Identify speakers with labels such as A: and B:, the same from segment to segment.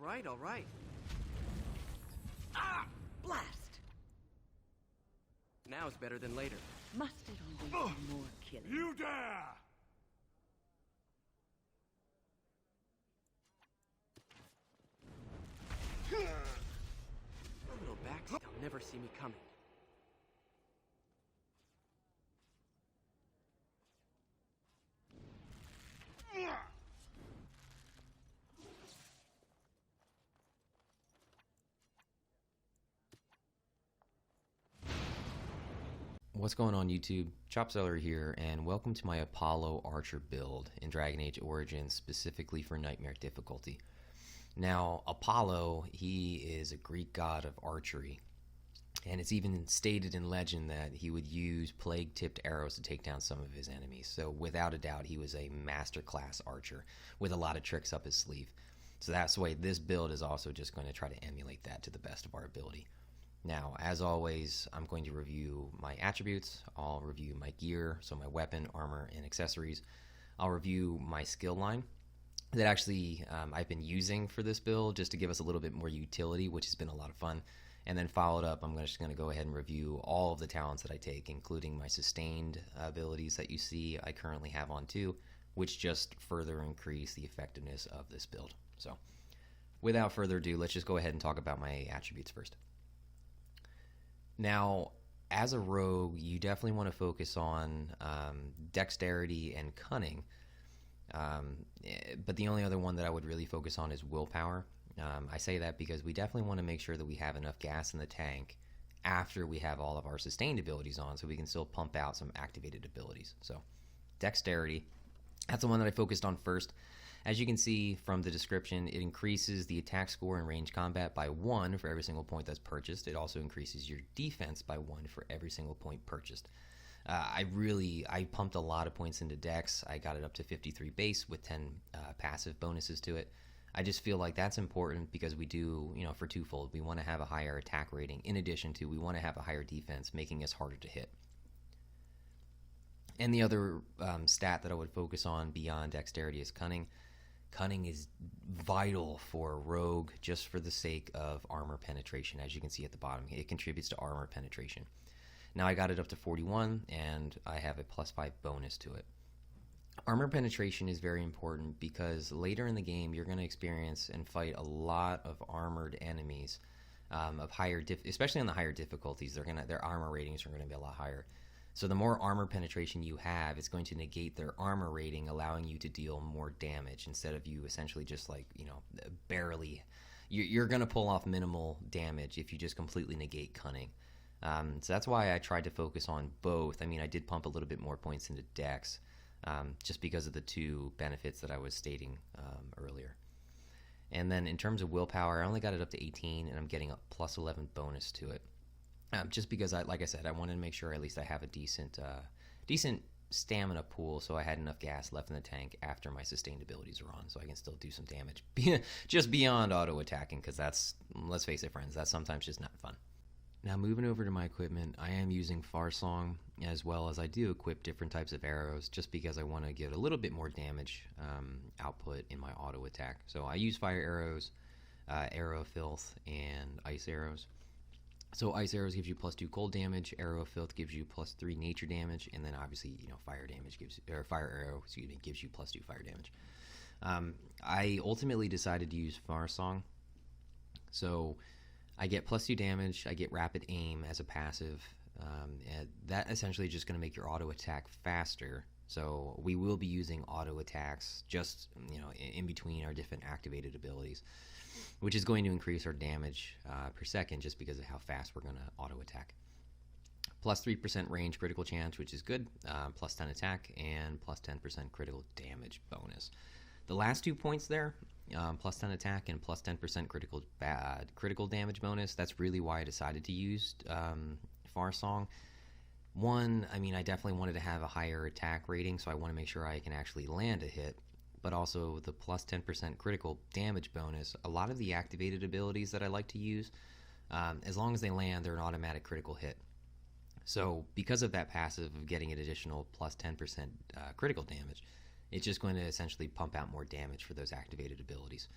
A: right, all right.
B: Ah! Blast!
A: Now's better than later.
B: Must it always be more killing?
C: You dare!
A: A little backseat, they'll never see me coming.
D: What's going on YouTube? Chopseller here, and welcome to my Apollo Archer build in Dragon Age Origins, specifically for Nightmare difficulty. Now, Apollo, he is a Greek god of archery, and it's even stated in legend that he would use plague-tipped arrows to take down some of his enemies. So without a doubt, he was a master-class archer with a lot of tricks up his sleeve. So that's why this build is also just going to try to emulate that to the best of our ability. Now, as always, I'm going to review my attributes. I'll review my gear, so my weapon, armor, and accessories. I'll review my skill line that actually I've been using for this build just to give us a little bit more utility, which has been a lot of fun. And then followed up, I'm just going to go ahead and review all of the talents that I take, including my sustained abilities that you see I currently have on too, which just further increase the effectiveness of this build. So, without further ado, let's just go ahead and talk about my attributes first. Now, as a rogue, you definitely want to focus on dexterity and cunning, but the only other one that I would really focus on is willpower. I say that because we definitely want to make sure that we have enough gas in the tank after we have all of our sustained abilities on, so we can still pump out some activated abilities. So, dexterity, that's the one that I focused on first. As you can see from the description, it increases the attack score in range combat by 1 for every single point that's purchased. It also increases your defense by 1 for every single point purchased. I pumped a lot of points into dex. I got it up to 53 base with 10 passive bonuses to it. I just feel like that's important because we do, for twofold. We want to have a higher attack rating in addition to we want to have a higher defense, making us harder to hit. And the other stat that I would focus on beyond dexterity is cunning. Cunning is vital for a rogue just for the sake of armor penetration. As you can see at the bottom, it contributes to armor penetration. Now I got it up to 41 and I have a +5 bonus to it. Armor penetration is very important because later in the game you're going to experience and fight a lot of armored enemies of higher especially on the higher difficulties. Their armor ratings are going to be a lot higher. So the more armor penetration you have, it's going to negate their armor rating, allowing you to deal more damage instead of you essentially just barely. You're going to pull off minimal damage if you just completely negate cunning. So that's why I tried to focus on both. I mean, I did pump a little bit more points into dex just because of the two benefits that I was stating earlier. And then in terms of willpower, I only got it up to 18, and I'm getting a +11 bonus to it. Just because, like I said, I wanted to make sure at least I have a decent stamina pool, so I had enough gas left in the tank after my sustained abilities are on, so I can still do some damage, just beyond auto attacking. Because that's, let's face it, friends, that's sometimes just not fun. Now, moving over to my equipment, I am using Farsong, as well as I do equip different types of arrows, just because I want to get a little bit more damage output in my auto attack. So I use fire arrows, arrow of filth, and ice arrows. So ice arrows gives you +2 cold damage, arrow of filth gives you +3 nature damage, and then obviously fire arrow gives you +2 fire damage. I ultimately decided to use Farsong, so I get +2 damage, I get rapid aim as a passive, and that essentially is just going to make your auto attack faster. So we will be using auto attacks just in between our different activated abilities, which is going to increase our damage per second just because of how fast we're going to auto attack. +3% range critical chance, which is good, +10 attack, and +10% critical damage bonus. The last 2 points there, +10 attack and +10% critical damage bonus, that's really why I decided to use Farsong. One, I mean, I definitely wanted to have a higher attack rating, so I want to make sure I can actually land a hit. But also the +10% critical damage bonus. A lot of the activated abilities that I like to use, as long as they land, they're an automatic critical hit. So because of that passive of getting an additional +10% critical damage, it's just going to essentially pump out more damage for those activated abilities.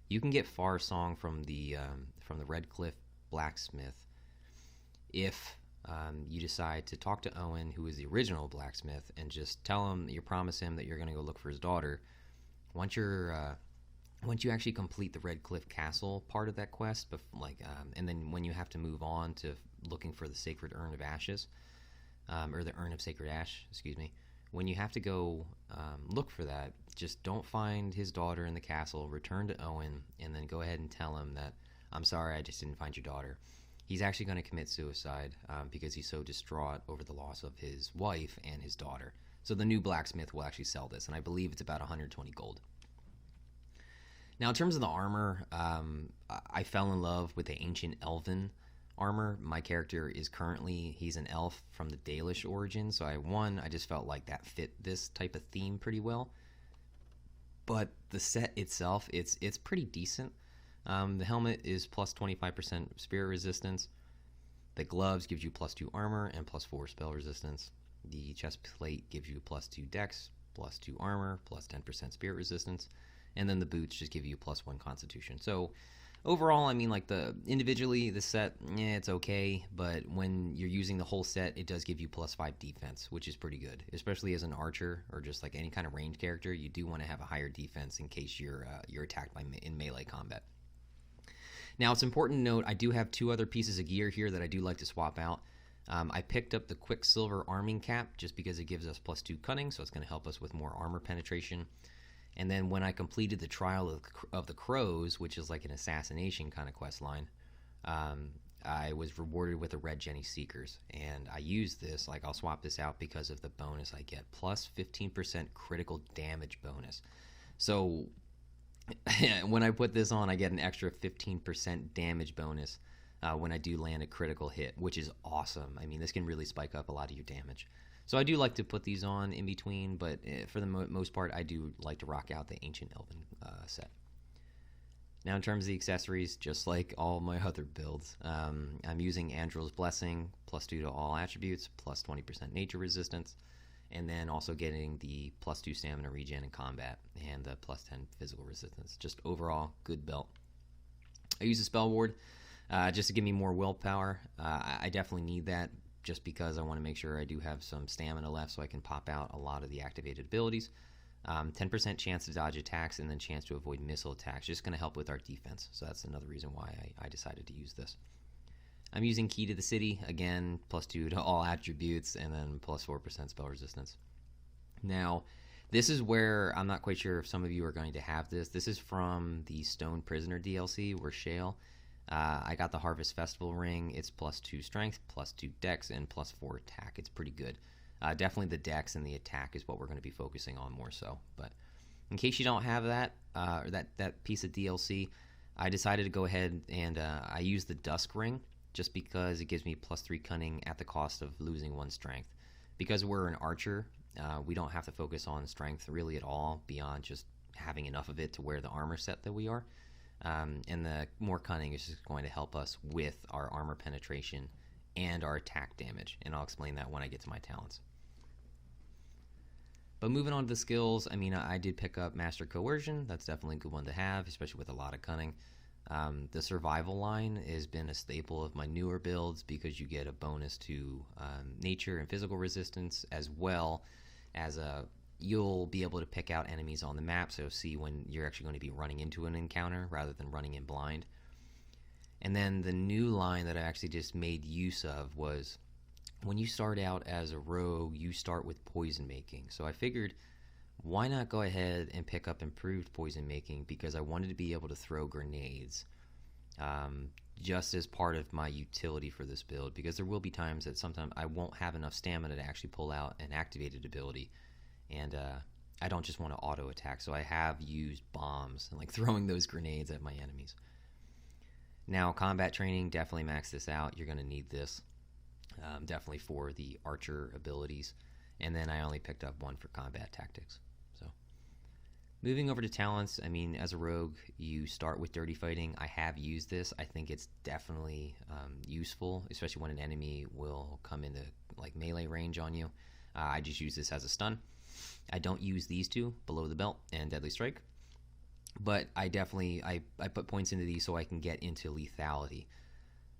D: You can get Far Song from the Red Cliff blacksmith if you decide to talk to Owen, who is the original blacksmith, and just tell him, you promise him that you're going to go look for his daughter. Once you actually complete the Red Cliff Castle part of that quest, and then when you have to move on to looking for the Sacred Urn of Ashes, or the Urn of Sacred Ash, excuse me, when you have to go look for that, just don't find his daughter in the castle, return to Owen, and then go ahead and tell him that, I'm sorry, I just didn't find your daughter. He's actually going to commit suicide because he's so distraught over the loss of his wife and his daughter. So the new blacksmith will actually sell this, and I believe it's about 120 gold. Now, in terms of the armor, I fell in love with the ancient elven armor. My character is he's an elf from the Dalish origin, so I just felt like that fit this type of theme pretty well. But the set itself, it's pretty decent. The helmet is plus 25% spirit resistance. The gloves gives you plus 2 armor and plus 4 spell resistance. The chest plate gives you plus 2 dex, plus 2 armor, plus 10% spirit resistance. And then the boots just give you plus 1 constitution. So overall, I mean, like individually, the set, it's okay. But when you're using the whole set, it does give you plus 5 defense, which is pretty good. Especially as an archer or just like any kind of ranged character, you do want to have a higher defense in case you're attacked in melee combat. Now, it's important to note, I do have 2 other pieces of gear here that I do like to swap out. I picked up the Quicksilver Arming Cap just because it gives us plus 2 cunning, so it's going to help us with more armor penetration. And then when I completed the Trial of the Crows, which is like an assassination kind of quest line, I was rewarded with a Red Jenny Seekers. And I used this, I'll swap this out because of the bonus I get, plus 15% critical damage bonus. So when I put this on, I get an extra 15% damage bonus when I do land a critical hit, which is awesome. I mean, this can really spike up a lot of your damage. So I do like to put these on in between, but for the most part, I do like to rock out the Ancient Elven set. Now, in terms of the accessories, just like all my other builds, I'm using Andrel's Blessing, plus 2 to all attributes, plus 20% nature resistance, and then also getting the plus 2 stamina regen in combat, and the plus 10 physical resistance. Just overall, good belt. I use a spell ward just to give me more willpower. I definitely need that, just because I want to make sure I do have some stamina left so I can pop out a lot of the activated abilities. 10% chance to dodge attacks, and then chance to avoid missile attacks. Just going to help with our defense. So that's another reason why I decided to use this. I'm using Key to the City, again, plus 2 to all attributes, and then plus 4% spell resistance. Now, this is where I'm not quite sure if some of you are going to have this. This is from the Stone Prisoner DLC, where Shale. I got the Harvest Festival ring. It's plus 2 strength, plus 2 dex, and plus 4 attack. It's pretty good. Definitely the dex and the attack is what we're going to be focusing on more so. But in case you don't have that, or that piece of DLC, I decided to go ahead and I used the Dusk ring just because it gives me plus 3 cunning at the cost of losing 1 strength. Because we're an archer, we don't have to focus on strength really at all beyond just having enough of it to wear the armor set that we are. And the more cunning is just going to help us with our armor penetration and our attack damage. And I'll explain that when I get to my talents. But moving on to the skills, I mean, I did pick up Master Coercion. That's definitely a good one to have, especially with a lot of cunning. The survival line has been a staple of my newer builds because you get a bonus to nature and physical resistance, as well as you'll be able to pick out enemies on the map, so see when you're actually going to be running into an encounter rather than running in blind. And then the new line that I actually just made use of was, when you start out as a rogue, you start with poison making. So I figured, why not go ahead and pick up improved poison making, because I wanted to be able to throw grenades just as part of my utility for this build, because there will be times that sometimes I won't have enough stamina to actually pull out an activated ability, and I don't just want to auto attack, so I have used bombs and like throwing those grenades at my enemies. Now, combat training, definitely max this out. You're going to need this definitely for the archer abilities, and then I only picked up 1 for combat tactics. So moving over to talents, I mean, as a rogue, you start with dirty fighting. I have used this. I think it's definitely useful, especially when an enemy will come into like melee range on you. I just use this as a stun. I don't use these two, below the belt and deadly strike. but I definitely I put points into these so I can get into lethality.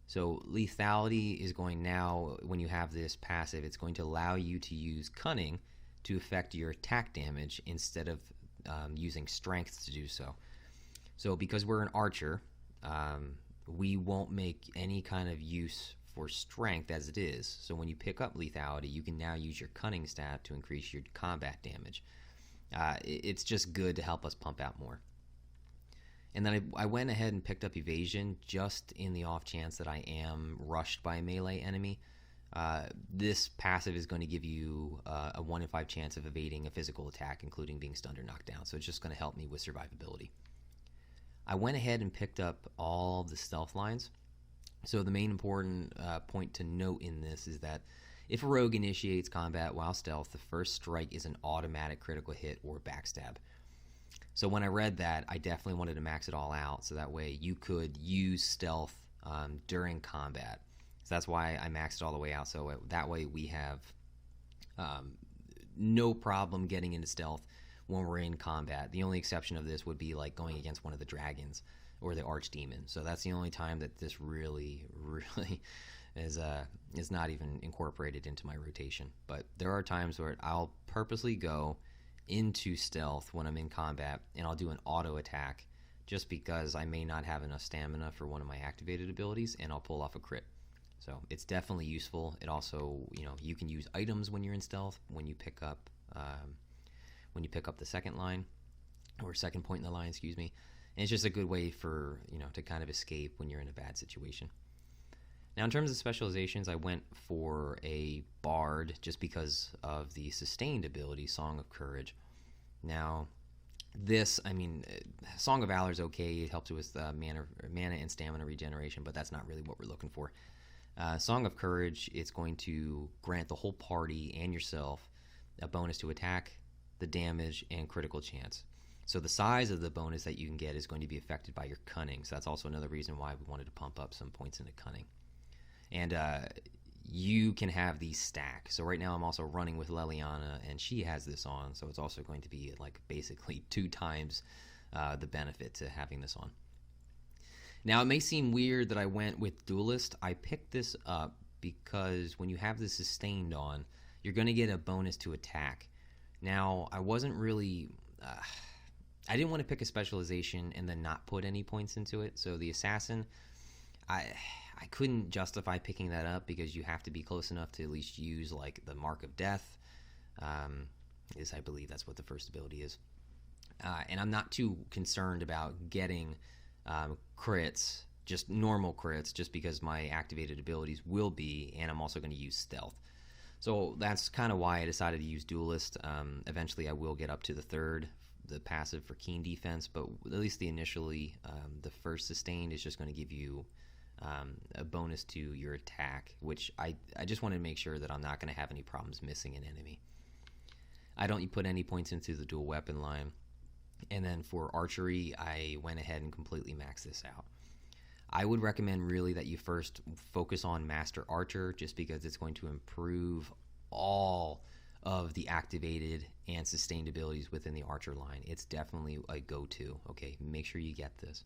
D: So lethality is going now, when you have this passive, it's going to allow you to use cunning to affect your attack damage instead of using strength to do so. So because we're an archer, we won't make any kind of use for strength as it is. So when you pick up lethality, you can now use your cunning stat to increase your combat damage. It's just good to help us pump out more. And then I went ahead and picked up evasion just in the off chance that I am rushed by a melee enemy. This passive is going to give you a 1 in 5 chance of evading a physical attack, including being stunned or knocked down. So it's just going to help me with survivability. I went ahead and picked up all the stealth lines. So the main important point to note in this is that if a rogue initiates combat while stealth, the first strike is an automatic critical hit or backstab. So when I read that, I definitely wanted to max it all out so that way you could use stealth during combat. So that's why I maxed it all the way out, so that way we have no problem getting into stealth when we're in combat. The only exception of this would be like going against one of the dragons or the archdemon. So that's the only time that this really is not even incorporated into my rotation. But there are times where I'll purposely go into stealth when I'm in combat, and I'll do an auto attack just because I may not have enough stamina for one of my activated abilities, and I'll pull off a crit. So it's definitely useful. It also, you can use items when you're in stealth when you pick up the second line or second point in the line, excuse me. And it's just a good way for to kind of escape when you're in a bad situation. Now, in terms of specializations, I went for a bard just because of the sustained ability, Song of Courage. Now, this, Song of Valor is okay. It helps with mana and stamina regeneration, but that's not really what we're looking for. Song of Courage, it's going to grant the whole party and yourself a bonus to attack, the damage, and critical chance. So the size of the bonus that you can get is going to be affected by your cunning. So that's also another reason why we wanted to pump up some points into cunning. And you can have these stack. So right now I'm also running with Leliana, and she has this on. So it's also going to be like basically 2 times the benefit to having this on. Now, it may seem weird that I went with Duelist. I picked this up because when you have this sustained on, you're going to get a bonus to attack. Now, I wasn't really... I didn't want to pick a specialization and then not put any points into it. So the Assassin, I couldn't justify picking that up because you have to be close enough to at least use like the Mark of Death. I believe that's what the first ability is. And I'm not too concerned about getting crits, just normal crits, just because my activated abilities will be, and I'm also going to use stealth. So that's kind of why I decided to use Duelist. Eventually I will get up to the third, the passive for keen defense, but at least the first sustained is just going to give you a bonus to your attack, which I just want to make sure that I'm not going to have any problems missing an enemy. I don't put any points into the dual weapon line. And then for archery, I went ahead and completely maxed this out. I would recommend really that you first focus on Master Archer, just because it's going to improve all of the activated and sustained abilities within the Archer line. It's definitely a go-to. Okay, make sure you get this.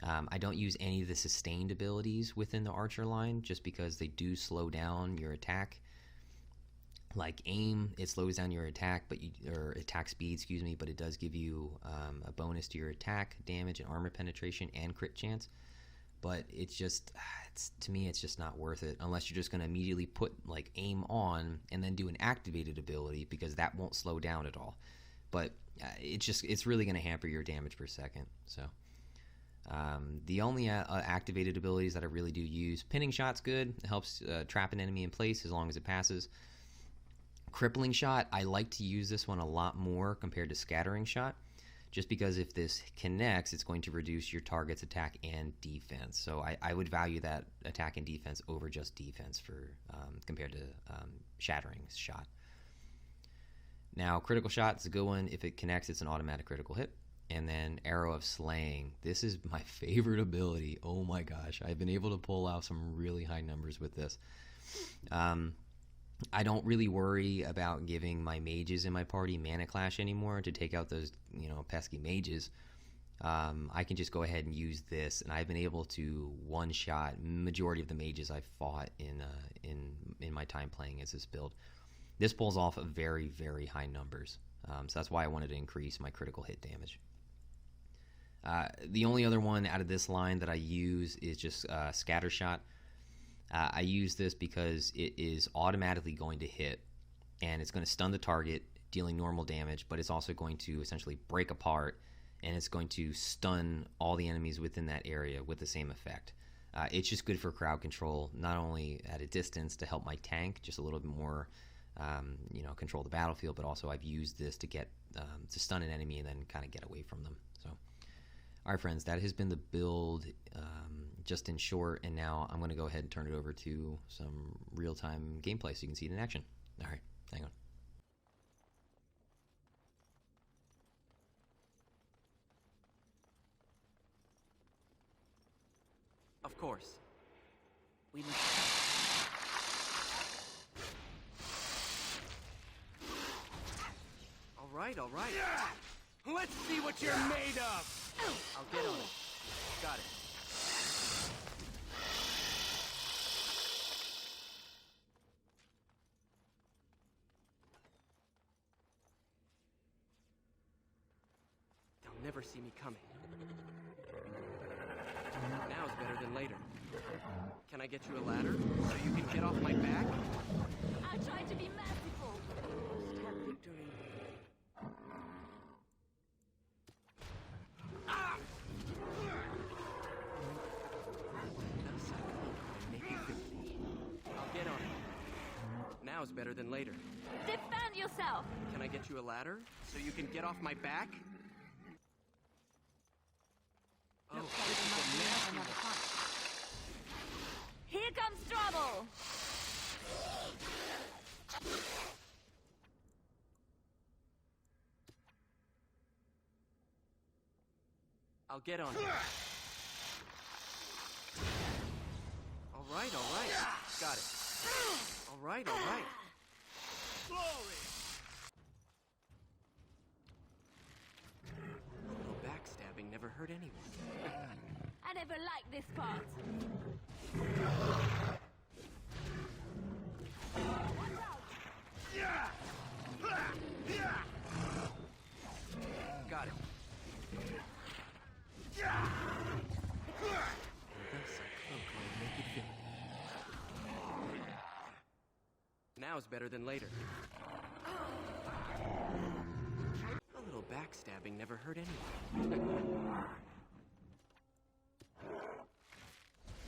D: I don't use any of the sustained abilities within the Archer line just because they do slow down your attack. Like aim, it slows down your attack, or attack speed, excuse me, but it does give you a bonus to your attack, damage, and armor penetration and crit chance. But to me, it's just not worth it unless you're just going to immediately put like aim on and then do an activated ability, because that won't slow down at all. But it's really going to hamper your damage per second. So the only activated abilities that I really do use, pinning shot's good. It helps trap an enemy in place as long as it passes. Crippling shot, I like to use this one a lot more compared to scattering shot, just because if this connects, it's going to reduce your target's attack and defense. So I would value that attack and defense over just defense compared to shattering shot. Now, critical shot is a good one. If it connects, it's an automatic critical hit. And then Arrow of Slaying. This is my favorite ability. Oh my gosh, I've been able to pull out some really high numbers with this. I don't really worry about giving my mages in my party mana clash anymore to take out those, pesky mages. I can just go ahead and use this, and I've been able to one-shot majority of the mages I've fought in my time playing as this build. This pulls off very, very high numbers, so that's why I wanted to increase my critical hit damage. The only other one out of this line that I use is just Scatter Shot. I use this because it is automatically going to hit, and it's going to stun the target, dealing normal damage, but it's also going to essentially break apart, and it's going to stun all the enemies within that area with the same effect. It's just good for crowd control, not only at a distance to help my tank just a little bit more, control the battlefield, but also I've used this to get to stun an enemy and then kind of get away from them. So, all right, friends, that has been the build just in short, and now I'm going to go ahead and turn it over to some real-time gameplay so you can see it in action. All right, hang on.
A: Of course.
B: We must.
A: All right, all right.
C: Yeah! Let's see what you're made of!
A: I'll get on it. Got it. They'll never see me coming. Now's better than later. Can I get you a ladder so you can get off my back?
B: I tried to be merciful. Must have victory.
A: Thus I cloak my naked villainy. I'll get on it. Now's better than later.
B: Defend yourself.
A: Can I get you a ladder so you can get off my back? Oh,
B: Looks
A: this
B: like
A: is
B: we might
A: a
B: need
A: nasty
B: another
A: one.
B: hunt. Here comes trouble.
A: I'll get on it. All right, all right. Got it. All right, all right.
C: Glory!
A: A little backstabbing never hurt anyone.
B: I never liked this part.
C: Yeah! Yeah!
A: Got it.
C: Yeah!
A: And thus I cloak my naked villainy. Now's better than later. A little backstabbing never hurt anyone.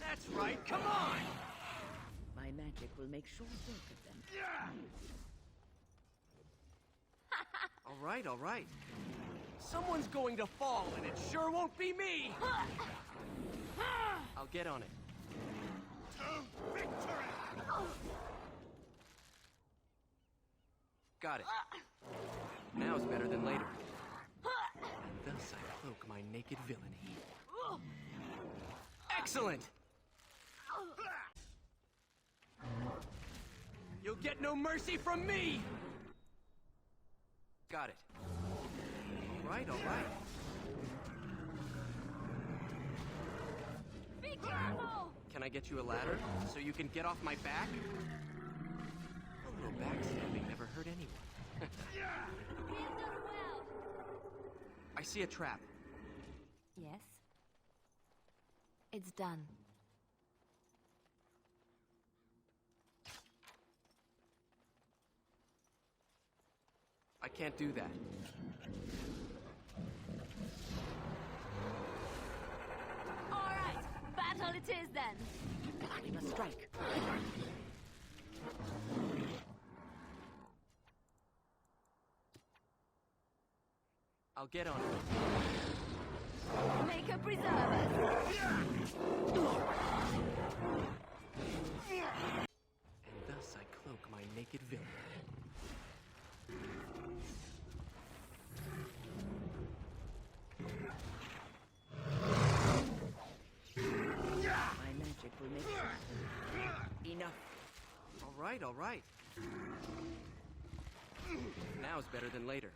C: That's right, come on!
B: My magic will make short work of them.
C: Yeah!
A: All right, all right. Someone's going to fall, and it sure won't be me! I'll get on it.
C: To victory!
A: Got it. Now's better than later. And thus I cloak my naked villainy. Excellent! You'll get no mercy from me! Got it. All right, all right.
B: Be careful!
A: Can I get you a ladder so you can get off my back? A little backstabbing never hurt anyone.
B: We have done well.
A: I see a trap.
B: Yes. It's done.
A: I can't do that.
B: All right, battle it is then. We must strike.
A: I'll get on it.
B: Make a preserve us.
A: And thus I cloak my naked villain.
B: My magic will make sure. Enough.
A: All right, all right. Now's better than later.